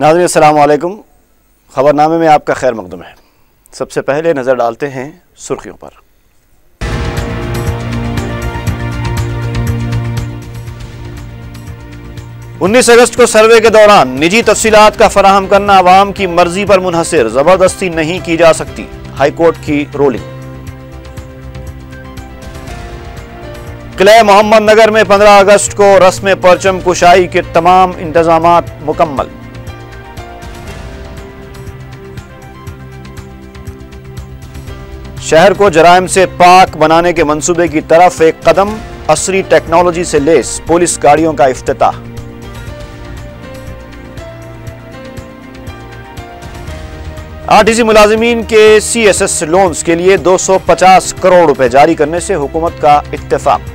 नाज़रीन अस्सलाम वालेकुम। ख़बरनामे में आपका खैर मक़दम है। सबसे पहले नज़र डालते हैं सुर्खियों पर। उन्नीस अगस्त को सर्वे के दौरान निजी तफसीलात का फराहम करना अवाम की मर्जी पर मुनहसर, जबरदस्ती नहीं की जा सकती, हाईकोर्ट की रूलिंग। किले मोहम्मद नगर में 15 अगस्त को रस्म परचम कुशाई के तमाम इंतजामात मुकम्मल। शहर को जराइम से पाक बनाने के मंसूबे की तरफ एक कदम, असरी टेक्नोलॉजी से लेस पुलिस गाड़ियों का इफ्तिताह। आरटीसी मुलाजिमीन के सीएसएस लोन्स के लिए 250 करोड़ रुपए जारी करने से हुकूमत का इत्तेफाक।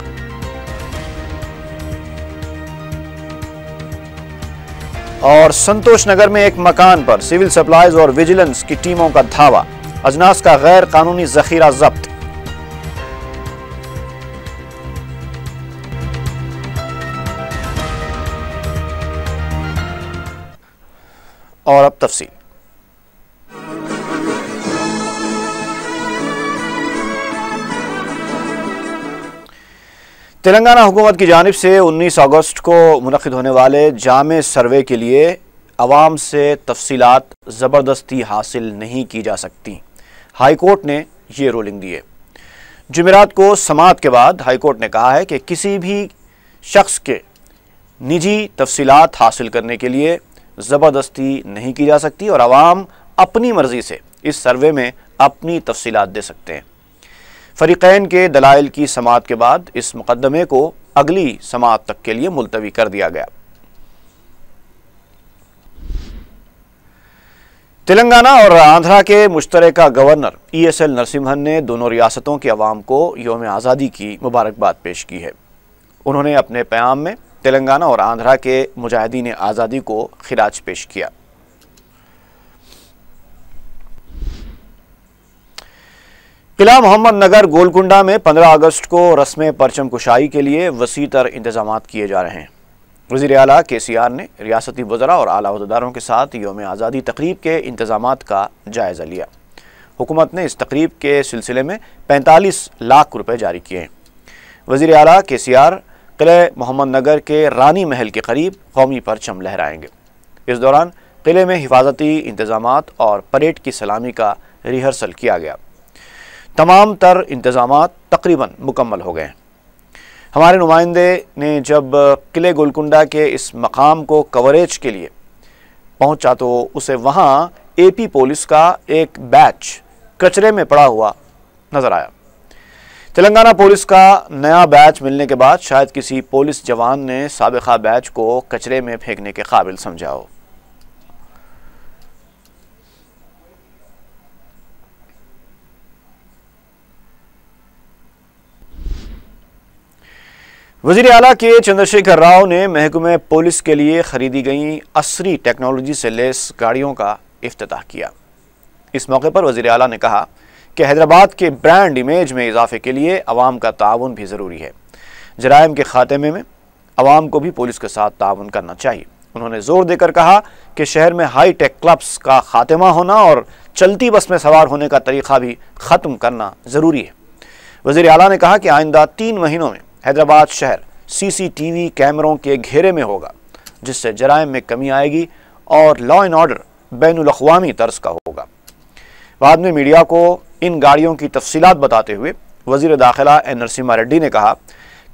और संतोष नगर में एक मकान पर सिविल सप्लाईज और विजिलेंस की टीमों का धावा, अजनास का गैर कानूनी जखीरा जब्त। और अब तफसील। तेलंगाना हुकूमत की जानिब से 19 अगस्त को मुनक़िद होने वाले जामे सर्वे के लिए अवाम से तफसीलात ज़बरदस्ती हासिल नहीं की जा सकती, हाईकोर्ट ने ये रूलिंग दी है। जुमेरात को समाअत के बाद हाईकोर्ट ने कहा है कि किसी भी शख्स के निजी तफसीलात हासिल करने के लिए ज़बरदस्ती नहीं की जा सकती और अवाम अपनी मर्ज़ी से इस सर्वे में अपनी तफसीलात दे सकते हैं। फरीक़ैन के दलाइल की समाअत के बाद इस मुकदमे को अगली समाअत तक के लिए मुलतवी कर दिया गया। तेलंगाना और आंध्रा के मुश्तरका गवर्नर ESL नरसिम्हन ने दोनों रियासतों के अवाम को यौम आज़ादी की मुबारकबाद पेश की है। उन्होंने अपने प्याम में तेलंगाना और आंध्रा के मुजाहिदीन आज़ादी को खिराज पेश किया। किला मोहम्मद नगर गोलकुंडा में 15 अगस्त को रस्म परचम कुशाई के लिए वसी तर इंतजामात किए जा रहे हैं। वज़ीर आला KCR ने रियासती वज़रा और आला अहदेदारों के साथ यौम आज़ादी तकरीब के इंतजामात का जायज़ा लिया। हुकूमत ने इस तकरीब के सिलसिले में 45 लाख रुपए जारी किए हैं। वज़ीर आला KCR किले मोहम्मद नगर के रानी महल के करीब कौमी परचम लहराएंगे। इस दौरान किले में हिफाजती इंतजामात और परेड की सलामी का रिहर्सल किया गया। तमाम तर इंतजामात तकरीबन मुकम्मल हो गए हैं। हमारे नुमाइंदे ने जब किले गोलकुंडा के इस मकाम को कवरेज के लिए पहुंचा तो उसे वहां AP पुलिस का एक बैच कचरे में पड़ा हुआ नजर आया। तेलंगाना पुलिस का नया बैच मिलने के बाद शायद किसी पुलिस जवान ने साबिका बैच को कचरे में फेंकने के काबिल समझा हो। वज़ीर आला के चंद्रशेखर राव ने महकमे पुलिस के लिए खरीदी गई असरी टेक्नोलॉजी से लेस गाड़ियों का इफ्तिताह किया। इस मौके पर वज़ीर आला ने कहा कि हैदराबाद के ब्रांड इमेज में इजाफे के लिए अवाम का ताउन भी ज़रूरी है। जराइम के खात्मे में अवाम को भी पुलिस के साथ ताउन करना चाहिए। उन्होंने जोर देकर कहा कि शहर में हाई टेक क्लब्स का खात्मा होना और चलती बस में सवार होने का तरीक़ा भी ख़त्म करना ज़रूरी है। वज़ीर आला ने कहा कि आइंदा 3 महीनों में हैदराबाद शहर CCTV कैमरों के घेरे में होगा, जिससे जराइम में कमी आएगी और लॉ एंड ऑर्डर बैनुल-अक़वामी तर्ज का होगा। बाद में मीडिया को इन गाड़ियों की तफसीलात बताते हुए वज़ीर दाखिला N नरसिम्हा रेड्डी ने कहा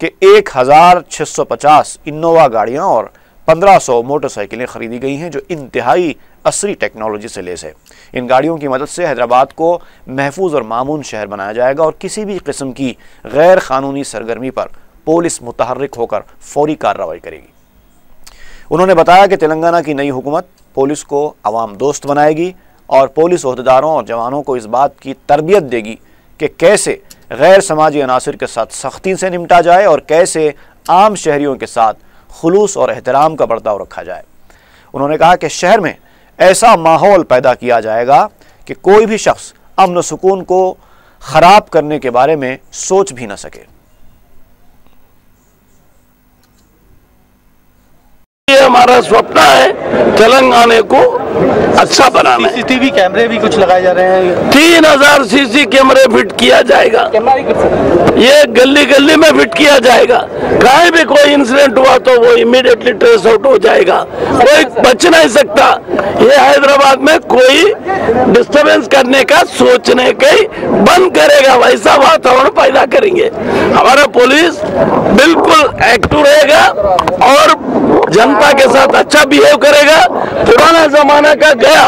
कि 1650 इनोवा गाड़ियाँ और 1500 मोटरसाइकिलें खरीदी गई हैं, जो इंतहाई असरी टेक्नोलॉजी से लेस है। इन गाड़ियों की मदद से हैदराबाद को महफूज और मामून शहर बनाया जाएगा और किसी भी किस्म की गैर कानूनी सरगर्मी पर पुलिस मुतहर्रिक होकर फौरी कार्रवाई करेगी। उन्होंने बताया कि तेलंगाना की नई हुकूमत पुलिस को अवाम दोस्त बनाएगी और पुलिस ओहदेदारों और जवानों को इस बात की तरबियत देगी कि कैसे गैर समाजी अनासिर के साथ सख्ती से निपटा जाए और कैसे आम शहरियों के साथ खुलूस और एहतराम का बर्ताव रखा जाए। उन्होंने कहा कि शहर में ऐसा माहौल पैदा किया जाएगा कि कोई भी शख्स अमन सुकून को ख़राब करने के बारे में सोच भी न सके। ये हमारा स्वप्न है तेलंगाना को अच्छा बनाना है। सीसीटीवी कैमरे भी कुछ लगाए जा रहे हैं। 3000 सीसी कैमरे फिट किया जाएगा, ये गली गली में फिट किया जाएगा। कहीं भी कोई इंसिडेंट हुआ तो वो इमीडिएटली ट्रेस आउट हो जाएगा, कोई बच नहीं सकता। ये हैदराबाद में कोई डिस्टर्बेंस करने का सोचने के बंद करेगा, वैसा वातावरण पैदा करेंगे। हमारा पुलिस बिल्कुल एक्टिव रहेगा और जनता के साथ अच्छा बिहेव करेगा। पुराना जमाना का गया,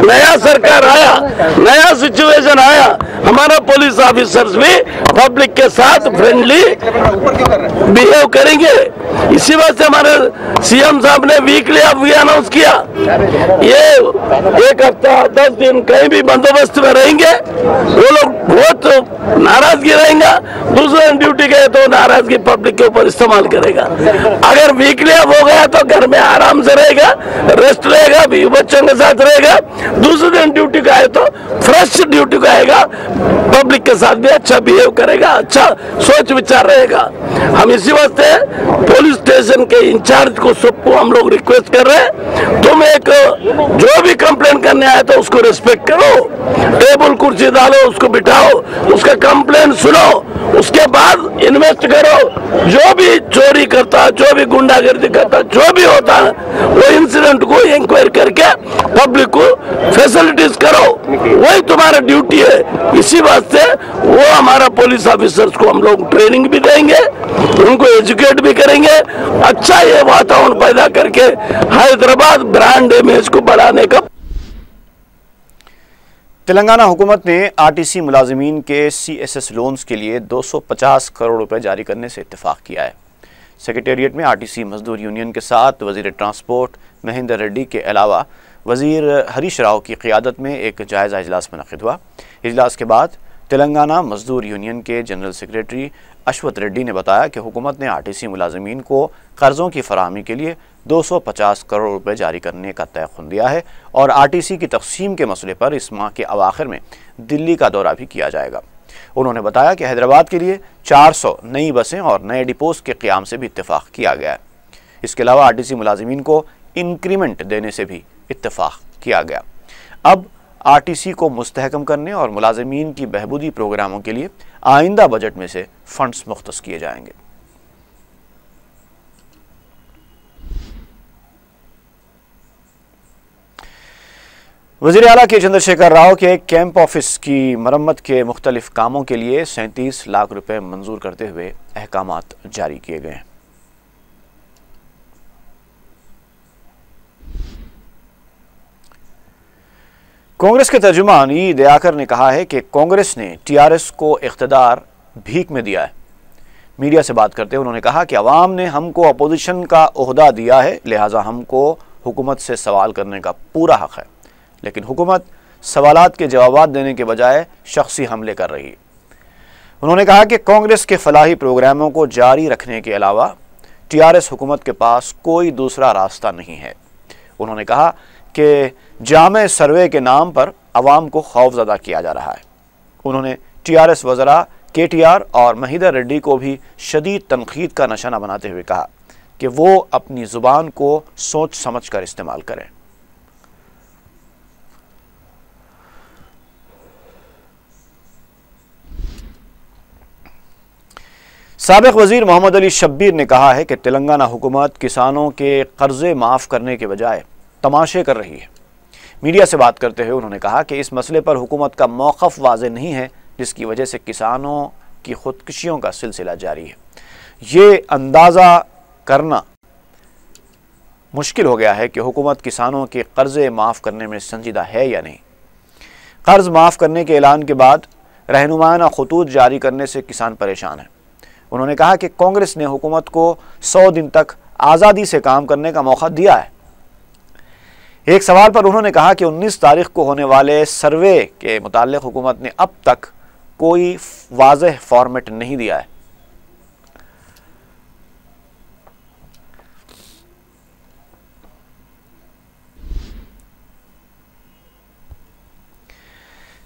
नया सरकार आया, नया सिचुएशन आया, हमारा पुलिस ऑफिसर्स भी पब्लिक के साथ फ्रेंडली बिहेव करेंगे। इसी वजह से हमारे सीएम साहब ने वीकली ऑफ भी अनाउंस किया। ये एक हफ्ता 10 दिन कहीं भी बंदोबस्त में रहेंगे, वो लोग बहुत नाराजगी रहेगा। दूसरे ड्यूटी गए तो नाराजगी पब्लिक के ऊपर इस्तेमाल करेगा। अगर वीकली ऑफ हो गया तो घर में आराम से रहेगा, रेस्ट रहेगा, भी बच्चों के साथ रहेगा। दूसरे दिन ड्यूटी का है तो फ्रेश ड्यूटी का आएगा, पब्लिक के साथ भी अच्छा बिहेव करेगा, अच्छा सोच विचार रहेगा। हम इसी वास्ते पुलिस स्टेशन के इंचार्ज को सबको हम लोग रिक्वेस्ट कर रहे हैं, तुम एक जो भी कंप्लेंट करने आए तो उसको रिस्पेक्ट करो, टेबल कुर्सी डालो, उसको बिठाओ, उसका कंप्लेंट सुनो, उसके बाद इन्वेस्ट करो। जो भी चोरी करता, जो भी गुंडागर्दी करता, जो भी होता है वो इंसिडेंट को इंक्वायरी करके पब्लिक को फैसिलिटीज करो, वही तुम्हारा ड्यूटी है। इसी वास्ते वो हमारा पुलिस ऑफिसर्स को हम लोग ट्रेनिंग भी देंगे, उनको एजुकेट भी करेंगे, अच्छा ये वातावरण पैदा करके हैदराबाद ब्रांड इमेज को बढ़ाने का। तेलंगाना हुकूमत ने आरटीसी मुलाजिमीन के सीएसएस लोन्स के लिए 250 करोड़ रुपए जारी करने से इत्तेफाक किया है। सेक्रेटेरिएट में आरटीसी मजदूर यूनियन के साथ वजीर ट्रांसपोर्ट महेंद्र रेड्डी के अलावा वजीर हरीश राव की क़ियादत में एक जायज़ा इजलास मुनक़िद हुआ। इजलास के बाद तेलंगाना मजदूर यूनियन के जनरल सेक्रेटरी अश्वत रेड्डी ने बताया कि हुकूमत ने आरटीसी मुलाजिमीन को कर्ज़ों की फराहमी के लिए 250 करोड़ रुपए जारी करने का तयख़ुन दिया है और आरटीसी की तक़सीम के मसले पर इस माह के अवाखिर में दिल्ली का दौरा भी किया जाएगा। उन्होंने बताया कि हैदराबाद के लिए 400 नई बसें और नए डिपोज़ के क़याम से भी इत्तेफाक किया गया है। इसके अलावा आरटीसी मुलाजिमीन को इंक्रीमेंट देने से भी इत्तेफाक किया गया। अब आरटीसी को मुस्तहकम करने और मुलाजिमीन की बहबूदी प्रोग्रामों के लिए आइंदा बजट में से फंड्स मुख्तस किए जाएंगे। वज़ीर आला के चंद्रशेखर राव के कैंप ऑफिस की मरम्मत के मुख्तलिफ कामों के लिए 37 लाख रुपए मंजूर करते हुए अहकामात जारी किए गए हैं। कांग्रेस के तर्जुमान ई दयाकर ने कहा है कि कांग्रेस ने टीआरएस को इख्तिदार भीख में दिया है। मीडिया से बात करते हुए उन्होंने कहा कि अवाम ने हमको अपोजिशन का ओहदा दिया है, लिहाजा हमको हुकूमत से सवाल करने का पूरा हक है, लेकिन हुकूमत सवालात के जवाब देने के बजाय शख्सी हमले कर रही है। उन्होंने कहा कि कांग्रेस के फलाही प्रोग्रामों को जारी रखने के अलावा टीआरएस हुकूमत के पास कोई दूसरा रास्ता नहीं है। उन्होंने कहा कि जामे सर्वे के नाम पर अवाम को खौफजदा किया जा रहा है। उन्होंने टीआरएस वज़रा केटीआर और महिंदर रेड्डी को भी शदीद तनकीद का निशाना बनाते हुए कहा कि वो अपनी ज़ुबान को सोच समझ कर इस्तेमाल करें। साबिक़ वज़ीर मोहम्मद अली शब्बीर ने कहा है कि तेलंगाना हुकूमत किसानों के कर्ज़े माफ़ करने के बजाय तमाशे कर रही है। मीडिया से बात करते हुए उन्होंने कहा कि इस मसले पर हुकूमत का मौक़िफ़ वाज़ेह नहीं है, जिसकी वजह से किसानों की खुदकुशियों का सिलसिला जारी है। ये अंदाज़ा करना मुश्किल हो गया है कि हुकूमत किसानों के कर्ज़े माफ़ करने में संजीदा है या नहीं। कर्ज़ माफ़ करने के ऐलान के बाद रहनुमाना खतूत जारी करने से किसान परेशान हैं। उन्होंने कहा कि कांग्रेस ने हुकूमत को 100 दिन तक आज़ादी से काम करने का मौका दिया है। एक सवाल पर उन्होंने कहा कि 19 तारीख को होने वाले सर्वे के मुताल्लिक़ हुकूमत ने अब तक कोई वाज़ेह फॉर्मेट नहीं दिया है।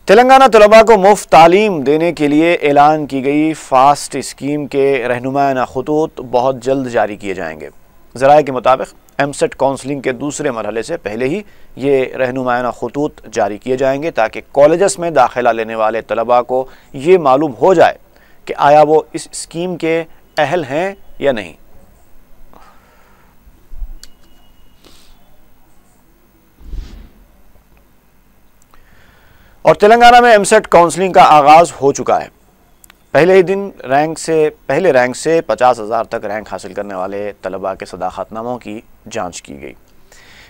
तेलंगाना तलबा को मुफ्त तालीम देने के लिए ऐलान की गई फास्ट स्कीम के रहनुमाना खतूत बहुत जल्द जारी किए जाएंगे। ज़राए के मुताबिक एमसेट काउंसलिंग के दूसरे मरहले से पहले ही ये रहनुमायाना खतूत जारी किए जाएंगे ताकि कॉलेजेस में दाखिला लेने वाले तलबा को ये मालूम हो जाए कि आया वो इस स्कीम के अहल हैं या नहीं। और तेलंगाना में एमसेट काउंसलिंग का आगाज़ हो चुका है। पहले रैंक से 50,000 तक रैंक हासिल करने वाले तलबा के सदाकतनामों की जांच की गई।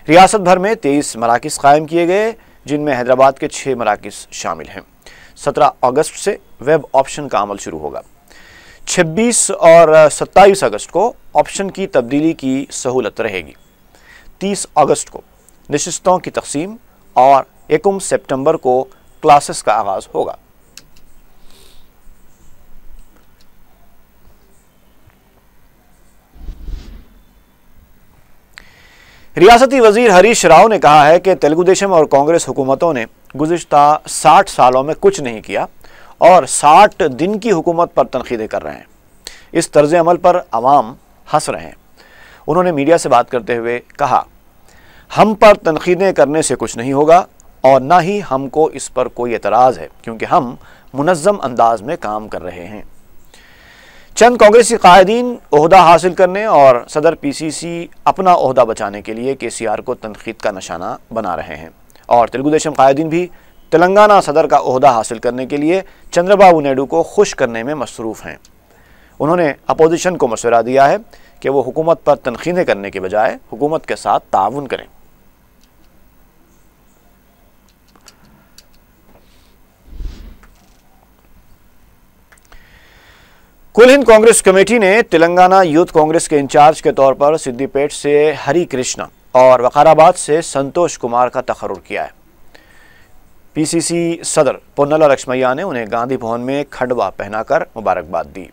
रियासत भर में 23 मराकिज़ कायम किए गए, जिनमें हैदराबाद के 6 मराकिज़ शामिल हैं। 17 अगस्त से वेब ऑप्शन का अमल शुरू होगा। 26 और 27 अगस्त को ऑप्शन की तब्दीली की सहूलत रहेगी। 30 अगस्त को नशिस्तों की तकसीम और 1 सितंबर को क्लासेस का आगाज़ होगा। रियासती वजीर हरीश राव ने कहा है कि तेलुगु देशम और कांग्रेस हुकूमतों ने गुज़िश्ता 60 सालों में कुछ नहीं किया और 60 दिन की हुकूमत पर तनकीदें कर रहे हैं। इस तर्ज अमल पर अवाम हंस रहे हैं। उन्होंने मीडिया से बात करते हुए कहा, हम पर तनकीदें करने से कुछ नहीं होगा और ना ही हमको इस पर कोई एतराज़ है, क्योंकि हम मुनज़्ज़म अंदाज में काम कर रहे हैं। चंद कांग्रेसी कायदीन ओहदा हासिल करने और सदर पीसीसी अपना ओहदा बचाने के लिए केसीआर को तनकीद का निशाना बना रहे हैं और तेलुगु देशम कायदीन भी तेलंगाना सदर का ओहदा हासिल करने के लिए चंद्रबाबू नायडू को खुश करने में मसरूफ़ हैं। उन्होंने अपोजिशन को मशवरा दिया है कि वो हुकूमत पर तनकीदें करने के बजाय हुकूमत के साथ ताउन करें। कुल हिंद कांग्रेस कमेटी ने तेलंगाना यूथ कांग्रेस के इंचार्ज के तौर पर सिद्दीपेट से हरि कृष्णा और वकाराबाद से संतोष कुमार का तकर्रुर किया है। पीसीसी सदर पोन्नला लक्ष्मैया ने उन्हें गांधी भवन में खंडवा पहनाकर मुबारकबाद दी।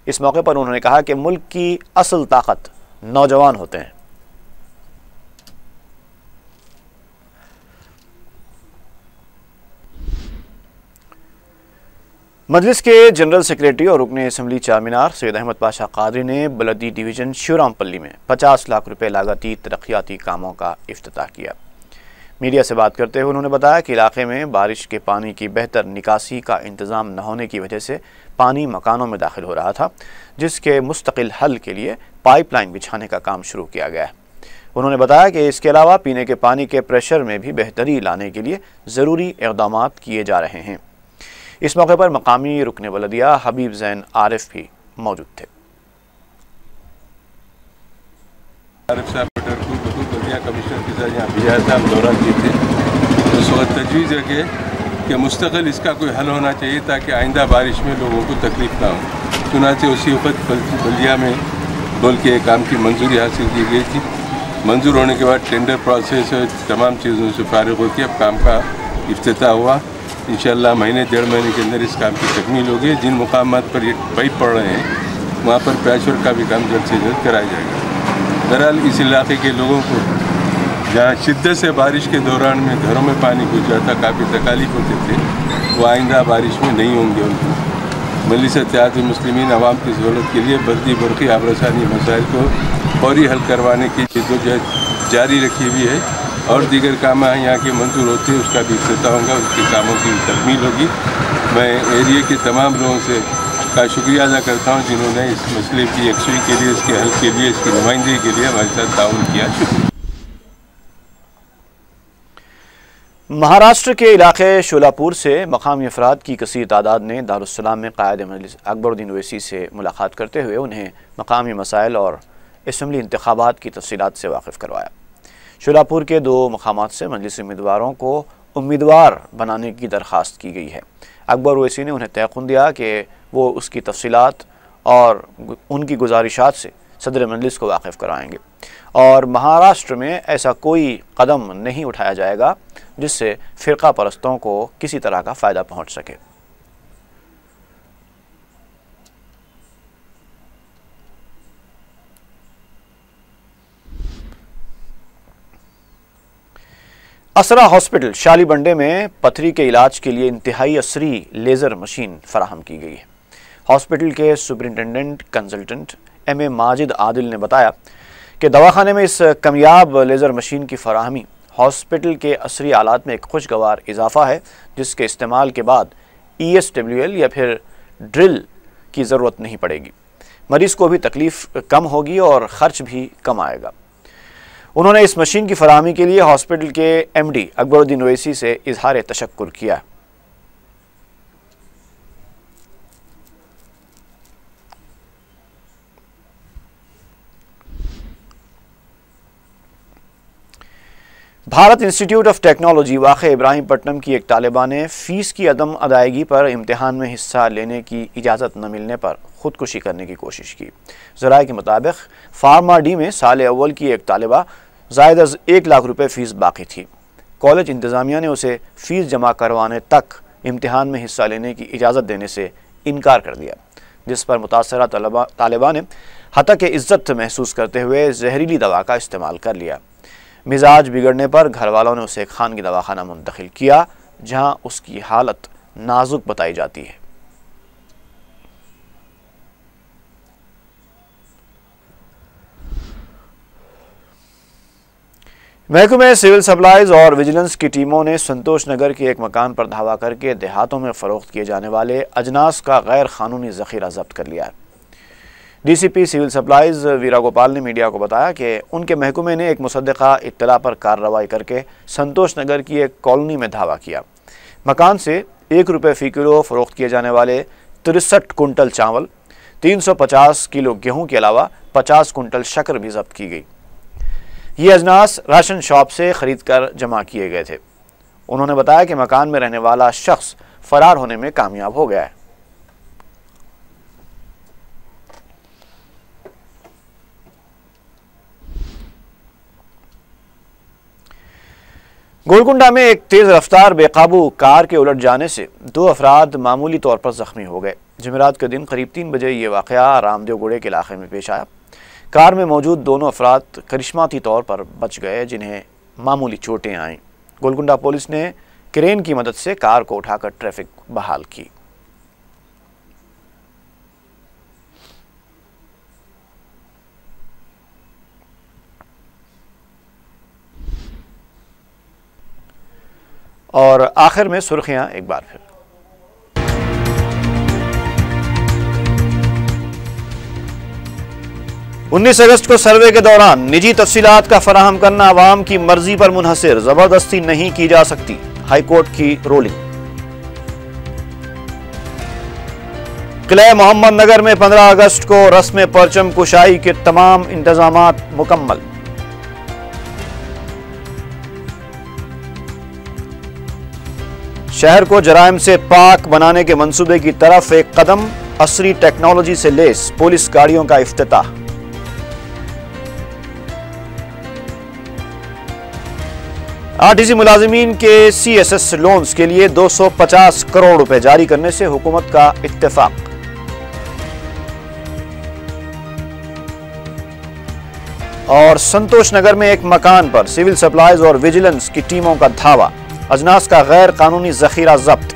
इस मौके पर उन्होंने कहा कि मुल्क की असल ताकत नौजवान होते हैं। मजलिस के जनरल सेक्रेटरी और रुकने असम्बली चारमीनार सैयद अहमद पाशा कादरी ने बलदी डिवीज़न शिवरामपल्ली में 50 लाख रुपए लागती तरक्याती कामों का इफ्तिताह किया। मीडिया से बात करते हुए उन्होंने बताया कि इलाके में बारिश के पानी की बेहतर निकासी का इंतज़ाम न होने की वजह से पानी मकानों में दाखिल हो रहा था, जिसके मुस्तकिल हल के लिए पाइपलाइन बिछाने का काम शुरू किया गया है। उन्होंने बताया कि इसके अलावा पीने के पानी के प्रेशर में भी बेहतरी लाने के लिए ज़रूरी इक़दाम किए जा रहे हैं। इस मौके पर मकामी रुकने बलदिया हबीब ज़ैन आरिफ भी मौजूद थे। आरिफ साहब बलदिया कमिश्नर के साथ यहाँ भेजा था, हम दौरा किए थे। तो उस वक्त तजवीज़ रखे कि मुस्तकिल इसका कोई हल होना चाहिए ताकि आइंदा बारिश में लोगों को तकलीफ ना हो। चुनांचे उसी वक्त बल्दिया में बोल के काम की मंजूरी हासिल की गई थी। मंजूर होने के बाद टेंडर प्रोसेस तमाम चीज़ों से फारिग होती है। अब काम का इफ्तिताह हुआ। इंशाअल्लाह महीने 1.5 महीने के अंदर इस काम की तकमील होगी। जिन मुकामात पर ये पाइप पड़ रहे हैं वहाँ पर पैचवर्क का भी काम जल्द से जल्द कराया जाएगा। बहरहाल इस इलाके के लोगों को जहाँ शिद्दत से बारिश के दौरान में घरों में पानी घुस जाता, काफ़ी तकालीफ होते थे, वो आइंदा बारिश में नहीं होंगे। उनको मजलिस इत्तेहाद मुस्लिमीन अवाम की सहूलत के लिए बर्दी बरक़ी आबरसानी मसाइल को फौरी हल करवाने की जद्दोजहद जारी रखी हुई है और दीगर काम यहाँ के मंजूर होते हैं उसका भी इफ्तिताह होगा, उसके कामों की तकमील होगी। मैं एरिया के तमाम लोगों से का शुक्रिया अदा करता हूँ जिन्होंने इस मसले की यकसुई के लिए, इसके हल के लिए, इसकी नुमाइंदगी के लिए हमारे साथ ताउन किया। शुक्रिया। महाराष्ट्र के इलाके शोलापुर से मकामी अफराद की कसीर तादाद ने दारुस्सलाम में कायद मजलिस अकबरुद्दीन ओवैसी से मुलाकात करते हुए उन्हें मकामी मसाइल और असम्बली इंतखाबात की तफसीलात से वाकिफ़ करवाया। शोलापुर के 2 मकामात से मजलिस उम्मीदवारों को उम्मीदवार बनाने की दरख्वास्त की गई है। अकबर ओवैसी ने उन्हें तयक़ुन दिया कि वो उसकी तफसीलात और उनकी गुजारिशात से सदर मजलिस को वाकिफ़ कराएंगे और महाराष्ट्र में ऐसा कोई कदम नहीं उठाया जाएगा जिससे फ़िरका परस्तों को किसी तरह का फ़ायदा पहुँच सके। असरा हॉस्पिटल शालीबंडे में पथरी के इलाज के लिए इंतहाई असरी लेज़र मशीन फराहम की गई है। हॉस्पिटल के superintendent consultant M.A. Majid Adil ने बताया कि दवाखाने में इस कामयाब लेज़र मशीन की फराहमी हॉस्पिटल के असरी आलात में एक खुशगवार इजाफा है, जिसके इस्तेमाल के बाद ESWL या फिर ड्रिल की ज़रूरत नहीं पड़ेगी। मरीज़ को भी तकलीफ़ कम होगी और ख़र्च भी कम आएगा। उन्होंने इस मशीन की फराहमी के लिए हॉस्पिटल के MD अकबरुद्दीन ओवैसी से इजहार तशक्कुर किया। भारत इंस्टीट्यूट ऑफ टेक्नोलॉजी वाक़े इब्राहिमपट्टनम की एक तालिबा ने फ़ीस की अदम अदायगी पर इम्तिहान में हिस्सा लेने की इजाज़त न मिलने पर ख़ुदकुशी करने की कोशिश की। ज़राए के मुताबिक फार्मा डी में साल अव्वल की एक तालिबा ज़ायद अज़ 1 लाख रुपए फ़ीस बाकी थी। कॉलेज इंतज़ामिया ने उसे फ़ीस जमा करवाने तक इम्तिहान में हिस्सा लेने की इजाज़त देने से इनकार कर दिया, जिस पर मुतासरा तालिबा ने हतक इज़्ज़त महसूस करते हुए जहरीली दवा का इस्तेमाल कर लिया। मिजाज बिगड़ने पर घर वालों ने उसे खानगी दवाखाना मुंतकिल किया, जहां उसकी हालत नाजुक बताई जाती है। महकमे सिविल सप्लाईज और विजिलेंस की टीमों ने संतोष नगर के एक मकान पर धावा करके देहातों में फ़रोख्त किए जाने वाले अजनास का गैर कानूनी ज़ख़ीरा जब्त कर लिया है। DCP सिविल सप्लाईज वीरा गोपाल ने मीडिया को बताया कि उनके महकमे ने एक मुसद्दिक़ा इत्तला पर कार्रवाई करके संतोष नगर की एक कॉलोनी में धावा किया। मकान से 1 रुपये फ़ी किलो फ़रोख्त किए जाने वाले 63 कुंटल चावल, 350 किलो गेहूं के अलावा 50 कुंटल शक्कर भी जब्त की गई। ये अजनास राशन शॉप से ख़रीद कर जमा किए गए थे। उन्होंने बताया कि मकान में रहने वाला शख्स फ़रार होने में कामयाब हो गया है। गोलकुंडा में एक तेज रफ्तार बेकाबू कार के उलट जाने से 2 अफराद मामूली तौर पर जख्मी हो गए। जुमेरात के दिन करीब 3 बजे ये वाक़या रामदेव गुड़े के इलाके में पेश आया। कार में मौजूद दोनों अफराद करिश्माती तौर पर बच गए, जिन्हें मामूली चोटें आईं। गोलकुंडा पुलिस ने क्रेन की मदद से कार को उठाकर ट्रैफिक बहाल की। और आखिर में सुर्खियां एक बार फिर। उन्नीस अगस्त को सर्वे के दौरान निजी तफसीलात का फराहम करना अवाम की मर्जी पर मुनहसर, जबरदस्ती नहीं की जा सकती, हाईकोर्ट की रूलिंग। किले मोहम्मद नगर में 15 अगस्त को रस्म परचम कुशाई के तमाम इंतजामात मुकम्मल। शहर को जराइम से पाक बनाने के मंसूबे की तरफ एक कदम, असरी टेक्नोलॉजी से लेस पुलिस गाड़ियों का इफ्तिताह। आरटीसी मुलाजिमीन के CSS लोन्स के लिए 250 करोड़ रुपए जारी करने से हुकूमत का इत्तेफाक। और संतोष नगर में एक मकान पर सिविल सप्लाईज और विजिलेंस की टीमों का धावा, अजनास का गैर कानूनी जखीरा जब्त।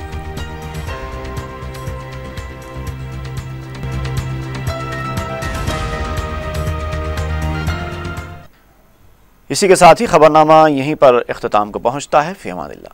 इसी के साथ ही खबरनामा यहीं पर इख्तिताम को पहुंचता है। फी अमानिल्लाह।